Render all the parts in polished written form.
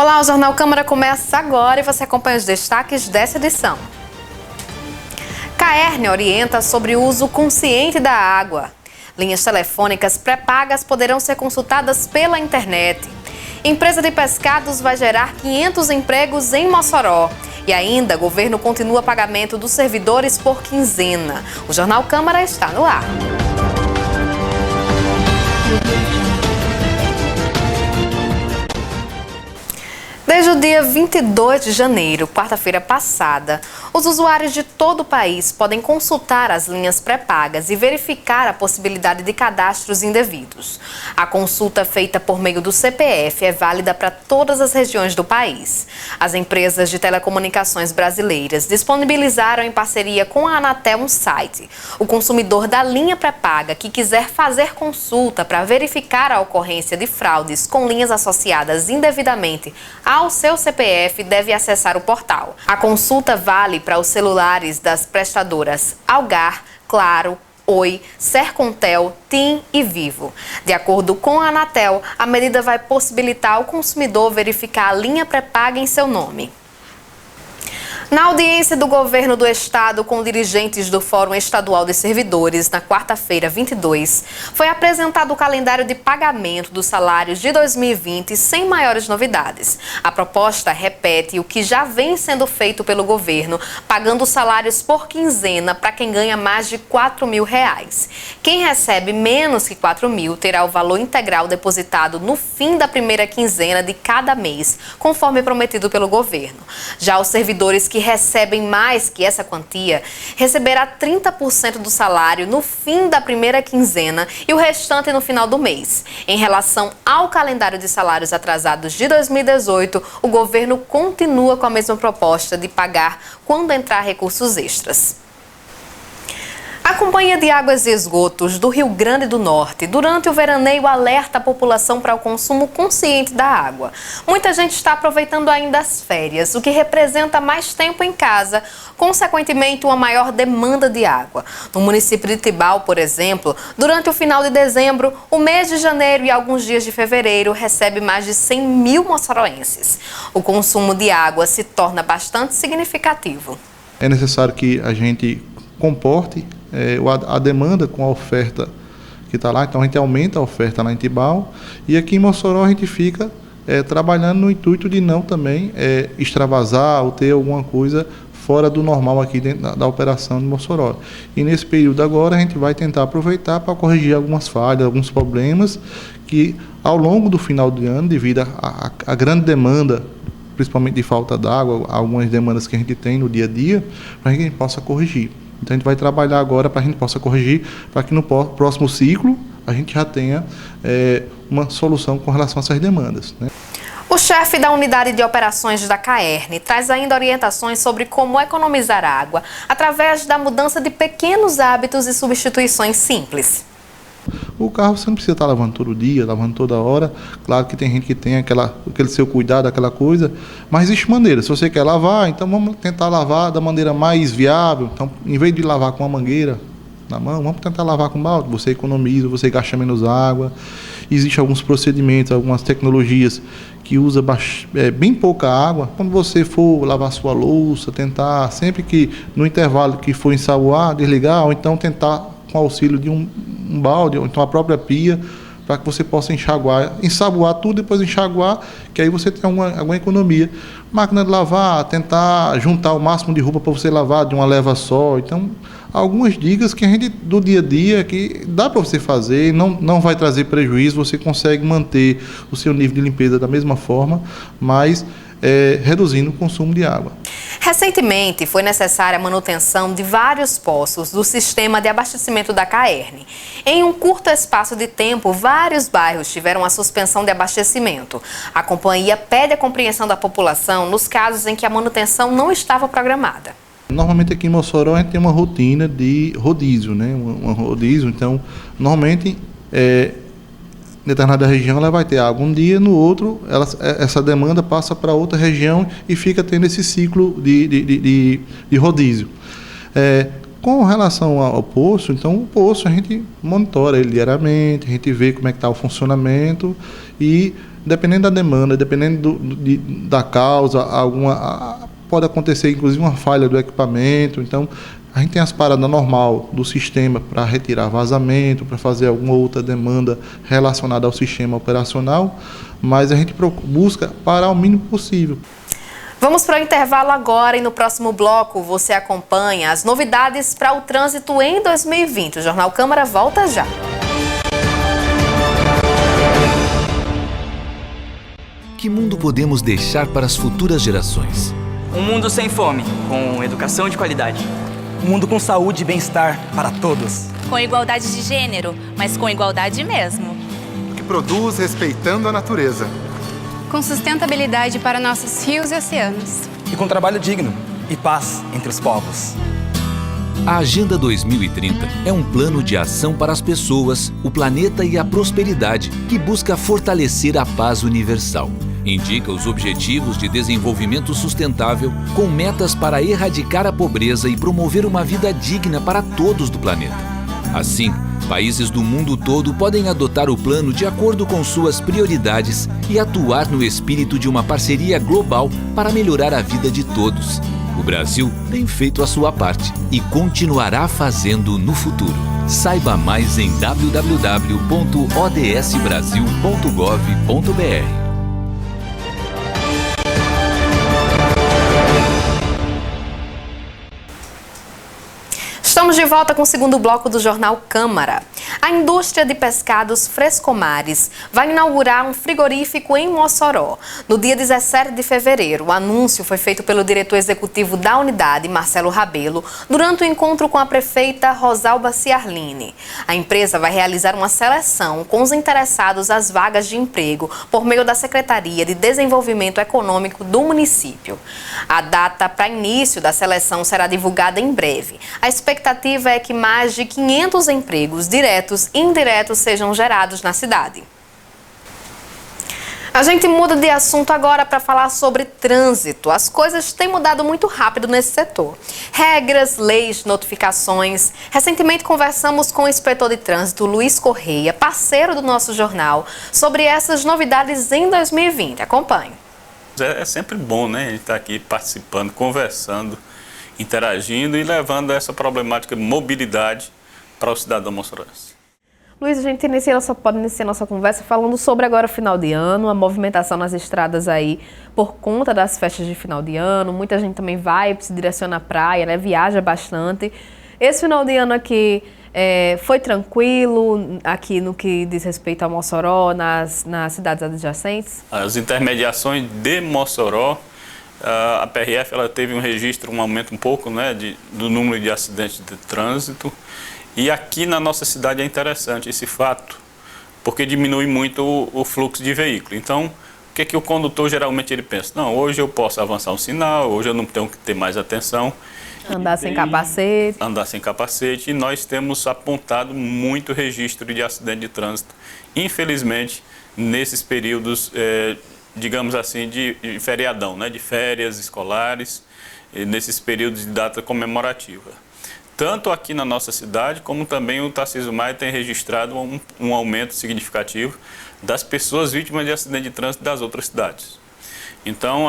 Olá, o Jornal Câmara começa agora e você acompanha os destaques dessa edição. CAERN orienta sobre o uso consciente da água. Linhas telefônicas pré-pagas poderão ser consultadas pela internet. Empresa de pescados vai gerar 500 empregos em Mossoró. E ainda, governo continua pagamento dos servidores por quinzena. O Jornal Câmara está no ar. Desde o dia 22 de janeiro, quarta-feira passada, os usuários de todo o país podem consultar as linhas pré-pagas e verificar a possibilidade de cadastros indevidos. A consulta feita por meio do CPF é válida para todas as regiões do país. As empresas de telecomunicações brasileiras disponibilizaram em parceria com a Anatel um site. O consumidor da linha pré-paga que quiser fazer consulta para verificar a ocorrência de fraudes com linhas associadas indevidamente ao seu CPF deve acessar o portal. A consulta vale para os celulares das prestadoras Algar, Claro, Oi, Sercontel, TIM e Vivo. De acordo com a Anatel, a medida vai possibilitar ao consumidor verificar a linha pré-paga em seu nome. Na audiência do governo do estado com dirigentes do Fórum Estadual de Servidores, na quarta-feira 22, foi apresentado o calendário de pagamento dos salários de 2020 sem maiores novidades. A proposta repete o que já vem sendo feito pelo governo, pagando salários por quinzena para quem ganha mais de R$4.000. Quem recebe menos que R$4.000 terá o valor integral depositado no fim da primeira quinzena de cada mês, conforme prometido pelo governo. Já os servidores que recebem mais que essa quantia receberá 30% do salário no fim da primeira quinzena e o restante no final do mês. Em relação ao calendário de salários atrasados de 2018, o governo continua com a mesma proposta de pagar quando entrar recursos extras. A Companhia de Águas e Esgotos do Rio Grande do Norte, durante o veraneio, alerta a população para o consumo consciente da água. Muita gente está aproveitando ainda as férias, o que representa mais tempo em casa, consequentemente uma maior demanda de água. No município de Tibau, por exemplo, durante o final de dezembro, o mês de janeiro e alguns dias de fevereiro recebe mais de 100.000 moçoroenses. O consumo de água se torna bastante significativo. É necessário que a gente comporte a demanda com a oferta que está lá, então a gente aumenta a oferta lá em Tibau e aqui em Mossoró a gente fica trabalhando no intuito de não também extravasar ou ter alguma coisa fora do normal aqui dentro da operação de Mossoró. E nesse período agora a gente vai tentar aproveitar para corrigir algumas falhas, alguns problemas que ao longo do final do ano, devido à grande demanda, principalmente de falta d'água, algumas demandas que a gente tem no dia a dia, para que a gente possa corrigir. Então a gente vai trabalhar agora para a gente possa corrigir, para que no próximo ciclo a gente já tenha uma solução com relação a essas demandas, né? O chefe da unidade de operações da CAERN traz ainda orientações sobre como economizar água através da mudança de pequenos hábitos e substituições simples. O carro você não precisa estar lavando todo dia, lavando toda hora. Claro que tem gente que tem aquele seu cuidado, aquela coisa, mas existe maneira. Se você quer lavar, então vamos tentar lavar da maneira mais viável. Então, em vez de lavar com uma mangueira na mão, vamos tentar lavar com balde. Você economiza, você gasta menos água. Existem alguns procedimentos, algumas tecnologias que usam bem pouca água. Quando você for lavar sua louça, tentar, sempre que no intervalo que for ensaboar, desligar, ou então tentar com auxílio de um balde, ou então a própria pia, para que você possa ensaboar tudo e depois enxaguar, que aí você tem alguma economia. Máquina de lavar, tentar juntar o máximo de roupa para você lavar de uma leva só. Então, algumas dicas que a gente, do dia a dia, que dá para você fazer, não vai trazer prejuízo, você consegue manter o seu nível de limpeza da mesma forma, mas reduzindo o consumo de água. Recentemente, foi necessária a manutenção de vários poços do sistema de abastecimento da CAERN. Em um curto espaço de tempo, vários bairros tiveram a suspensão de abastecimento. A companhia pede a compreensão da população nos casos em que a manutenção não estava programada. Normalmente aqui em Mossoró a gente tem uma rotina de rodízio, né? Um rodízio, então, normalmente, em determinada região ela vai ter água um dia, no outro essa demanda passa para outra região e fica tendo esse ciclo de rodízio. Com relação ao poço, então o poço a gente monitora ele diariamente, a gente vê como é que está o funcionamento e dependendo da demanda, dependendo da causa, pode acontecer inclusive uma falha do equipamento. Então, a gente tem as paradas normal do sistema para retirar vazamento, para fazer alguma outra demanda relacionada ao sistema operacional, mas a gente busca parar o mínimo possível. Vamos para o intervalo agora e no próximo bloco você acompanha as novidades para o trânsito em 2020. O Jornal Câmara volta já. Que mundo podemos deixar para as futuras gerações? Um mundo sem fome, com educação de qualidade. Um mundo com saúde e bem-estar para todos. Com igualdade de gênero, mas com igualdade mesmo. Que produz respeitando a natureza. Com sustentabilidade para nossos rios e oceanos. E com trabalho digno e paz entre os povos. A Agenda 2030 é um plano de ação para as pessoas, o planeta e a prosperidade, que busca fortalecer a paz universal. Indica os Objetivos de Desenvolvimento Sustentável com metas para erradicar a pobreza e promover uma vida digna para todos do planeta. Assim, países do mundo todo podem adotar o plano de acordo com suas prioridades e atuar no espírito de uma parceria global para melhorar a vida de todos. O Brasil tem feito a sua parte e continuará fazendo no futuro. Saiba mais em www.odsbrasil.gov.br. Estamos de volta com o segundo bloco do Jornal Câmara. A indústria de pescados Frescomares vai inaugurar um frigorífico em Mossoró. No dia 17 de fevereiro, o anúncio foi feito pelo diretor executivo da unidade, Marcelo Rabelo, durante o encontro com a prefeita Rosalba Ciarline. A empresa vai realizar uma seleção com os interessados às vagas de emprego por meio da Secretaria de Desenvolvimento Econômico do município. A data para início da seleção será divulgada em breve. A expectativa é que mais de 500 empregos diretos e indiretos sejam gerados na cidade. A gente muda de assunto agora para falar sobre trânsito. As coisas têm mudado muito rápido nesse setor. Regras, leis, notificações. Recentemente conversamos com o inspetor de trânsito, Luiz Correia, parceiro do nosso jornal, sobre essas novidades em 2020. Acompanhe. É sempre bom, né? A gente estar aqui participando, conversando, interagindo e levando essa problemática de mobilidade para o cidadão mossorense. Luiz, a gente pode iniciar nossa conversa falando sobre agora o final de ano, a movimentação nas estradas aí por conta das festas de final de ano. Muita gente também vai se direciona à praia, né? Viaja bastante. Esse final de ano aqui foi tranquilo, aqui no que diz respeito a Mossoró, nas cidades adjacentes? As intermediações de Mossoró, a PRF ela teve um aumento um pouco, né, do número de acidentes de trânsito. E aqui na nossa cidade é interessante esse fato, porque diminui muito o fluxo de veículo. Então, o que o condutor geralmente ele pensa? Não, hoje eu posso avançar um sinal, hoje eu não tenho que ter mais atenção. Andar sem capacete. Andar sem capacete. E nós temos apontado muito registro de acidente de trânsito, infelizmente, nesses períodos, digamos assim, de feriadão, né, de férias escolares, nesses períodos de data comemorativa. Tanto aqui na nossa cidade, como também o Tarcísio Maia tem registrado um aumento significativo das pessoas vítimas de acidente de trânsito das outras cidades. Então,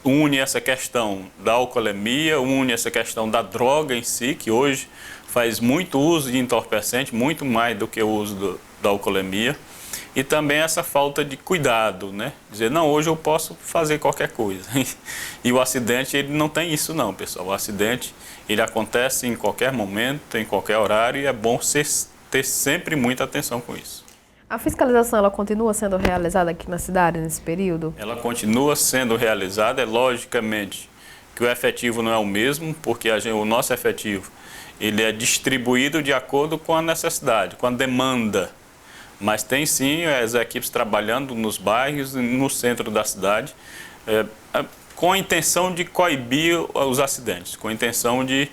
une essa questão da alcoolemia, une essa questão da droga em si, que hoje faz muito uso de entorpecente, muito mais do que o uso da alcoolemia, e também essa falta de cuidado, né? Dizer, não, hoje eu posso fazer qualquer coisa. E o acidente, ele não tem isso não, pessoal. O acidente, ele acontece em qualquer momento, em qualquer horário, e é bom ter sempre muita atenção com isso. A fiscalização, ela continua sendo realizada aqui na cidade nesse período? Ela continua sendo realizada, logicamente que o efetivo não é o mesmo, porque o nosso efetivo, ele é distribuído de acordo com a necessidade, com a demanda. Mas tem sim as equipes trabalhando nos bairros e no centro da cidade, com a intenção de coibir os acidentes, com a intenção de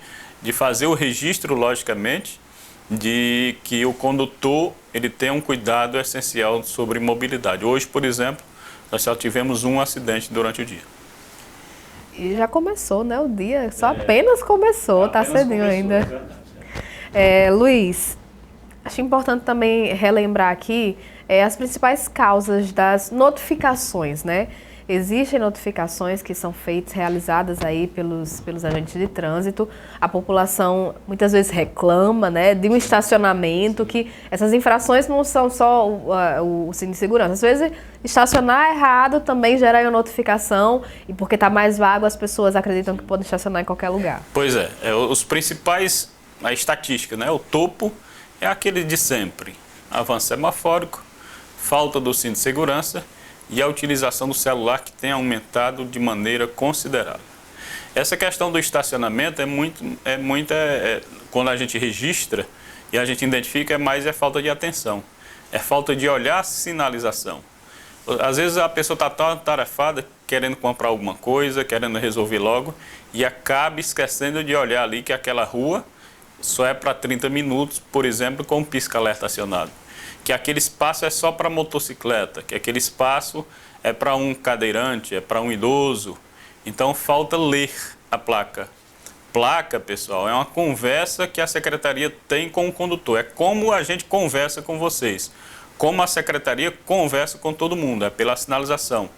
fazer o registro, logicamente, de que o condutor ele tenha um cuidado essencial sobre mobilidade. Hoje, por exemplo, nós só tivemos um acidente durante o dia. E já começou, né? O dia só apenas começou, tá cedinho ainda. Luiz, acho importante também relembrar aqui as principais causas das notificações, né? Existem notificações que são realizadas aí pelos agentes de trânsito. A população muitas vezes reclama, né, de um estacionamento, que essas infrações não são só o cinto de segurança. Às vezes, estacionar errado também gera aí uma notificação, e porque está mais vago, as pessoas acreditam que podem estacionar em qualquer lugar. Pois é, os principais, a estatística, né, o topo é aquele de sempre. Avanço semafórico, falta do cinto de segurança e a utilização do celular, que tem aumentado de maneira considerável. Essa questão do estacionamento quando a gente registra e a gente identifica, é falta de atenção, é falta de olhar a sinalização. Às vezes a pessoa está tão atarefada, querendo comprar alguma coisa, querendo resolver logo, e acaba esquecendo de olhar ali que aquela rua só é para 30 minutos, por exemplo, com um pisca-alerta acionado. Que aquele espaço é só para motocicleta, que aquele espaço é para um cadeirante, é para um idoso. Então falta ler a placa. Placa, pessoal, é uma conversa que a secretaria tem com o condutor. É como a gente conversa com vocês. Como a secretaria conversa com todo mundo, é pela sinalização.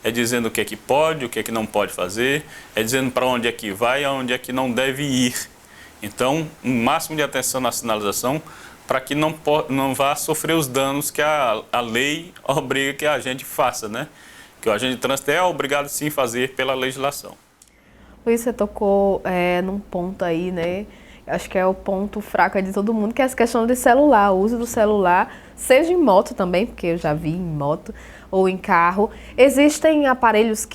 É dizendo o que é que pode, o que é que não pode fazer, é dizendo para onde é que vai e onde é que não deve ir. Então, um máximo de atenção na sinalização, para que não vá sofrer os danos que a lei obriga que a gente faça, né? Que o agente de trânsito é obrigado sim a fazer pela legislação. Luiz, você tocou num ponto aí, né? Acho que é o ponto fraco de todo mundo, que é essa questão de celular, o uso do celular, seja em moto também, porque eu já vi em moto, ou em carro. Existem aparelhos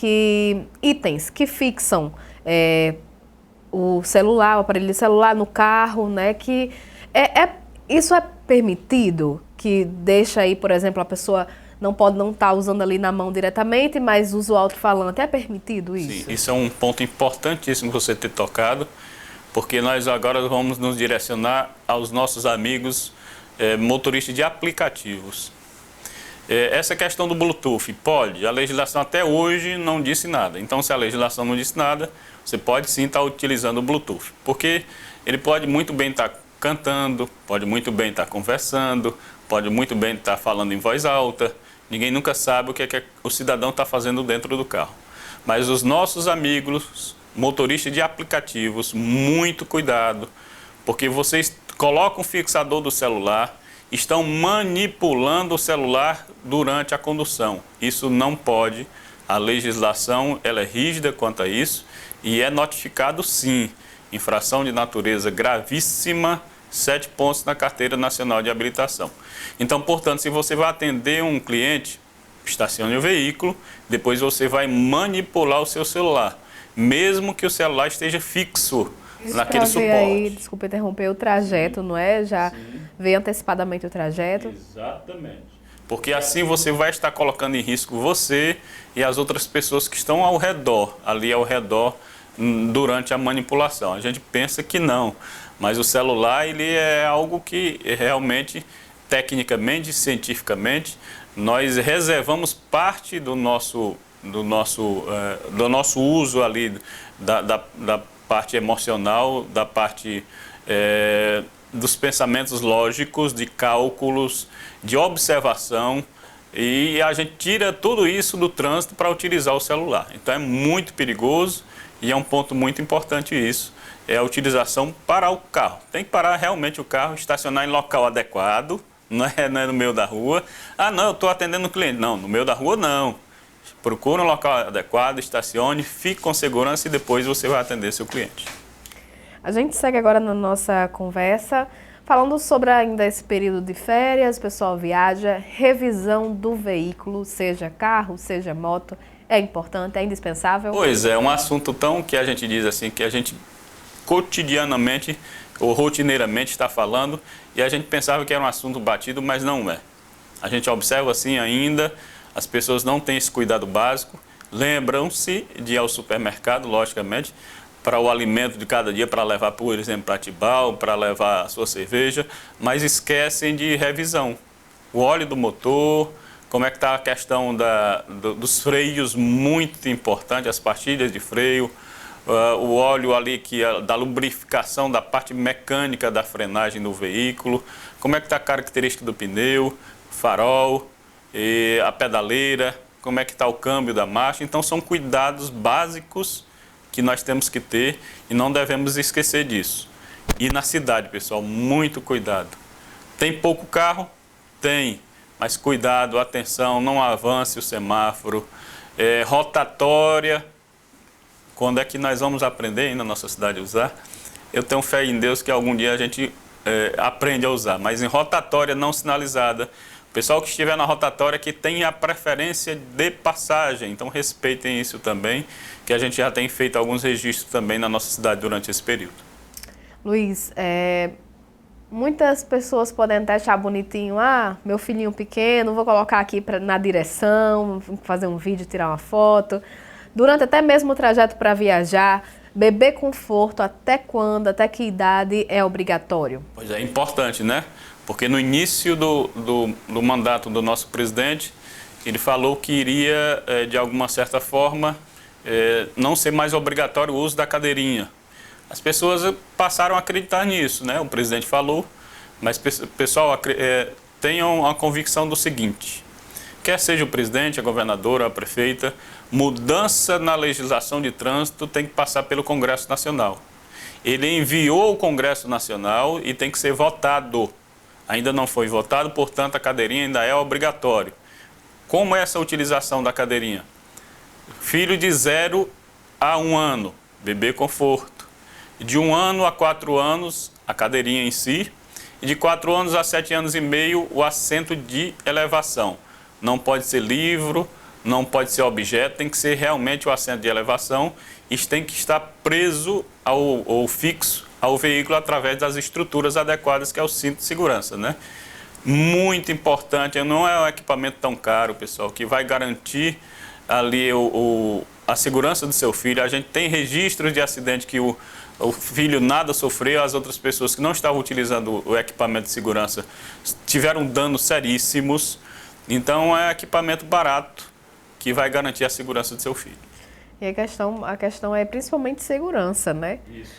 itens que fixam o celular, o aparelho de celular no carro, né? Que isso é permitido? Que deixa aí, por exemplo, a pessoa não pode não estar usando ali na mão diretamente, mas usa o alto-falante. É permitido isso? Sim, isso é um ponto importantíssimo você ter tocado, porque nós agora vamos nos direcionar aos nossos amigos motoristas de aplicativos. Essa questão do Bluetooth, pode? A legislação até hoje não disse nada. Então, se a legislação não disse nada, você pode sim estar utilizando o Bluetooth, porque ele pode muito bem estar cantando, pode muito bem estar conversando, pode muito bem estar falando em voz alta. Ninguém nunca sabe o que o cidadão está fazendo dentro do carro. Mas os nossos amigos motoristas de aplicativos, muito cuidado, porque vocês colocam o fixador do celular, estão manipulando o celular durante a condução. Isso não pode. A legislação ela é rígida quanto a isso e é notificado sim. Infração de natureza gravíssima, 7 pontos na Carteira Nacional de Habilitação. Então, portanto, se você vai atender um cliente, estacione o veículo, depois você vai manipular o seu celular, mesmo que o celular esteja fixo naquele suporte. Aí, desculpa interromper, o trajeto, não é? Já veio antecipadamente o trajeto? Exatamente. Porque assim você vai estar colocando em risco você e as outras pessoas que estão ao redor, ali ao redor, durante a manipulação. A gente pensa que não, mas o celular ele é algo que realmente, tecnicamente, cientificamente, nós reservamos parte do nosso uso ali, da parte emocional, da parte dos pensamentos lógicos, de cálculos, de observação, e a gente tira tudo isso do trânsito para utilizar o celular. Então é muito perigoso. E é um ponto muito importante isso, é a utilização para o carro. Tem que parar realmente o carro, estacionar em local adequado, não é no meio da rua. Ah, não, eu estou atendendo o cliente. Não, no meio da rua não. Procure um local adequado, estacione, fique com segurança e depois você vai atender seu cliente. A gente segue agora na nossa conversa, falando sobre ainda esse período de férias, o pessoal viaja, revisão do veículo, seja carro, seja moto. É importante, é indispensável? Pois é, um assunto tão que a gente diz assim, que a gente cotidianamente ou rotineiramente está falando e a gente pensava que era um assunto batido, mas não é. A gente observa assim ainda, as pessoas não têm esse cuidado básico, lembram-se de ir ao supermercado, logicamente, para o alimento de cada dia, para levar, por exemplo, para Tibau, para levar a sua cerveja, mas esquecem de revisão. O óleo do motor, como é que está a questão dos freios, muito importante, as pastilhas de freio, o óleo ali da lubrificação da parte mecânica da frenagem do veículo, como é que está a característica do pneu, farol, e a pedaleira, como é que está o câmbio da marcha. Então são cuidados básicos que nós temos que ter e não devemos esquecer disso. E na cidade, pessoal, muito cuidado. Tem pouco carro? Tem, mas cuidado, atenção, não avance o semáforo. Rotatória, quando é que nós vamos aprender aí na nossa cidade a usar? Eu tenho fé em Deus que algum dia a gente aprende a usar, mas em rotatória não sinalizada, o pessoal que estiver na rotatória que tem a preferência de passagem, então respeitem isso também, que a gente já tem feito alguns registros também na nossa cidade durante esse período. Luiz, muitas pessoas podem até achar bonitinho, meu filhinho pequeno, vou colocar aqui na direção, fazer um vídeo, tirar uma foto. Durante até mesmo o trajeto para viajar, bebê conforto, até quando, até que idade é obrigatório? Pois é, importante, né? Porque no início do mandato do nosso presidente, ele falou que iria, de alguma certa forma, não ser mais obrigatório o uso da cadeirinha. As pessoas passaram a acreditar nisso, né? O presidente falou, mas pessoal, tenham a convicção do seguinte: quer seja o presidente, a governadora, a prefeita, mudança na legislação de trânsito tem que passar pelo Congresso Nacional. Ele enviou ao Congresso Nacional e tem que ser votado. Ainda não foi votado, portanto, a cadeirinha ainda é obrigatório. Como é essa utilização da cadeirinha? Filho de 0 a 1 ano, bebê conforto. De 1 ano a 4 anos, a cadeirinha em si. E de 4 anos a 7 anos e meio, o assento de elevação. Não pode ser livro, não pode ser objeto, tem que ser realmente o assento de elevação. Isso tem que estar preso ou fixo ao veículo através das estruturas adequadas, que é o cinto de segurança, né? Muito importante, não é um equipamento tão caro, pessoal, que vai garantir ali a segurança do seu filho. A gente tem registros de acidente que o filho nada sofreu, as outras pessoas que não estavam utilizando o equipamento de segurança tiveram danos seríssimos. Então é equipamento barato que vai garantir a segurança do seu filho. E a questão é principalmente segurança, né? Isso.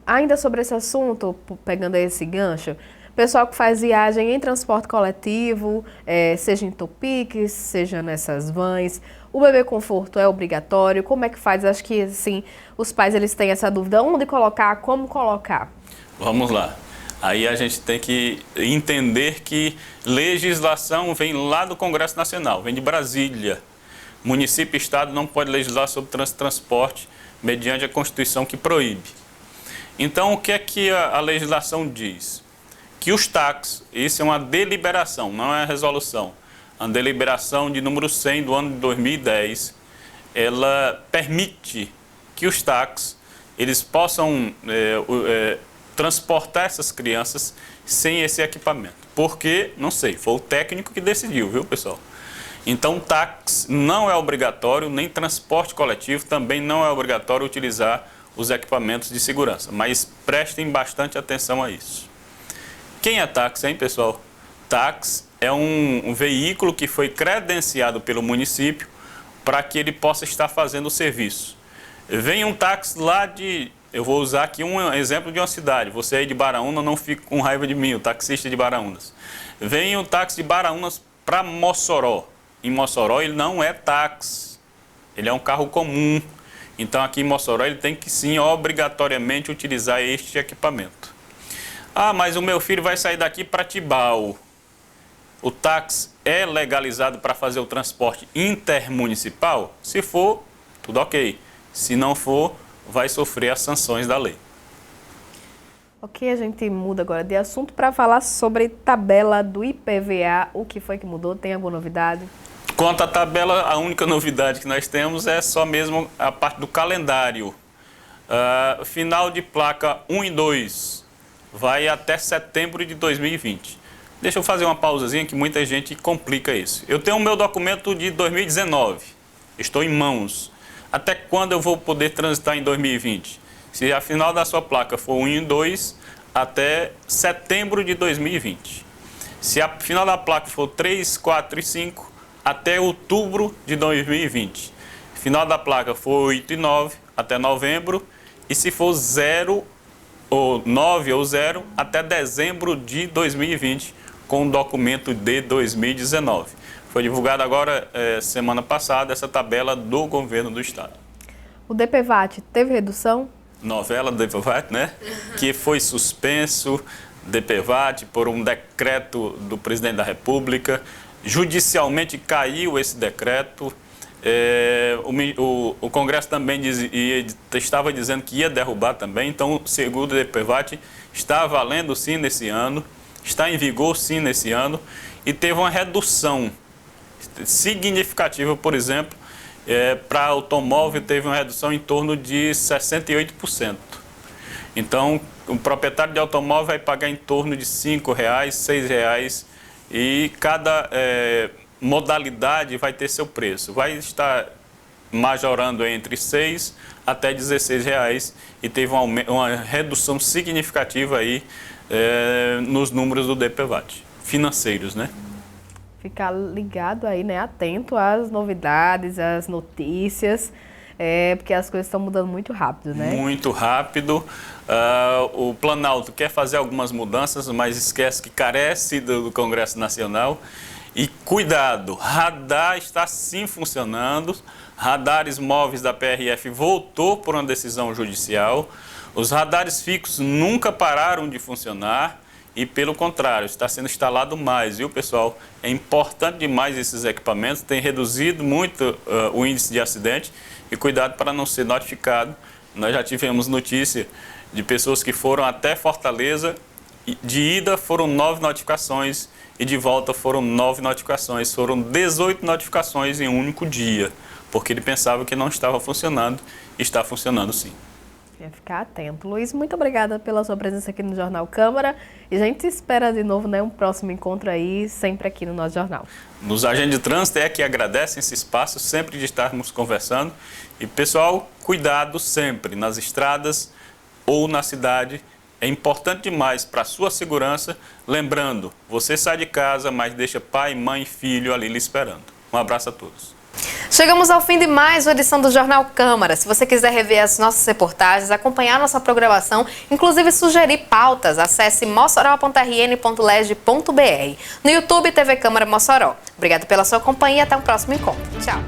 Ainda sobre esse assunto, pegando esse gancho, pessoal que faz viagem em transporte coletivo, seja em Topiques, seja nessas vans, o bebê conforto é obrigatório? Como é que faz? Acho que assim, os pais eles têm essa dúvida, onde colocar, como colocar? Vamos lá. Aí a gente tem que entender que legislação vem lá do Congresso Nacional, vem de Brasília. Município e Estado não pode legislar sobre transporte mediante a Constituição que proíbe. Então, o que é que a legislação diz? Que os táxis, isso é uma deliberação, não é resolução. A deliberação de número 100 do ano de 2010, ela permite que os táxis eles possam transportar essas crianças sem esse equipamento. Por quê? Não sei, foi o técnico que decidiu, viu, pessoal? Então, táxi não é obrigatório, nem transporte coletivo também não é obrigatório utilizar os equipamentos de segurança, mas prestem bastante atenção a isso. Quem é táxi, hein, pessoal? Táxi é um veículo que foi credenciado pelo município para que ele possa estar fazendo o serviço. Vem um táxi lá eu vou usar aqui um exemplo de uma cidade, você aí de Baraúna, não fique com raiva de mim, o taxista de Baraúnas. Vem um táxi de Baraúnas para Mossoró. Em Mossoró ele não é táxi, ele é um carro comum. Então aqui em Mossoró ele tem que sim, obrigatoriamente utilizar este equipamento. Mas o meu filho vai sair daqui para Tibau. O táxi é legalizado para fazer o transporte intermunicipal? Se for, tudo ok. Se não for, vai sofrer as sanções da lei. Ok, a gente muda agora de assunto para falar sobre tabela do IPVA. O que foi que mudou? Tem alguma novidade? Quanto à tabela, a única novidade que nós temos é só mesmo a parte do calendário. Final de placa 1 e 2 vai até setembro de 2020. Deixa eu fazer uma pausazinha que muita gente complica isso. Eu tenho o meu documento de 2019, estou em mãos. Até quando eu vou poder transitar em 2020? Se a final da sua placa for 1 e 2, até setembro de 2020. Se a final da placa for 3, 4 e 5, até outubro de 2020. Final da placa for 8 e 9, até novembro. E se for 0, ou 9 ou 0, até dezembro de 2020, com o documento de 2019. Foi divulgada agora, semana passada, essa tabela do governo do estado. O DPVAT teve redução? Novela do DPVAT, né? Que foi suspenso, DPVAT, por um decreto do presidente da República. Judicialmente caiu esse decreto. O Congresso também estava dizendo que ia derrubar também. Então, segundo o DPVAT, está valendo sim nesse ano, está em vigor sim nesse ano, e teve uma redução significativa, por exemplo, para automóvel teve uma redução em torno de 68%. Então, o proprietário de automóvel vai pagar em torno de R$ 5, R$ 6, e cada modalidade vai ter seu preço. Vai estar majorando entre R$ 6 até R$ 16, e teve uma redução significativa aí nos números do DPVAT, financeiros, né? Ficar ligado aí, né, atento às novidades, às notícias, porque as coisas estão mudando muito rápido, né? Muito rápido. O Planalto quer fazer algumas mudanças, mas esquece que carece do Congresso Nacional. E cuidado, radar está sim funcionando, radares móveis da PRF voltou por uma decisão judicial, os radares fixos nunca pararam de funcionar. E, pelo contrário, está sendo instalado mais, viu, pessoal? É importante demais esses equipamentos, tem reduzido muito o índice de acidente, e cuidado para não ser notificado. Nós já tivemos notícia de pessoas que foram até Fortaleza, de ida foram 9 notificações e de volta foram 9 notificações. Foram 18 notificações em um único dia, porque ele pensava que não estava funcionando, e está funcionando sim. Ficar atento. Luiz, muito obrigada pela sua presença aqui no Jornal Câmara. E a gente espera de novo, né, um próximo encontro aí, sempre aqui no nosso jornal. Nos agentes de trânsito que agradecem esse espaço, sempre de estarmos conversando. E, pessoal, cuidado sempre nas estradas ou na cidade. É importante demais para a sua segurança. Lembrando, você sai de casa, mas deixa pai, mãe e filho ali lhe esperando. Um abraço a todos. Chegamos ao fim de mais uma edição do Jornal Câmara. Se você quiser rever as nossas reportagens, acompanhar nossa programação, inclusive sugerir pautas, acesse mossoró.rn.leg.br. No YouTube, TV Câmara Mossoró. Obrigada pela sua companhia e até o próximo encontro. Tchau.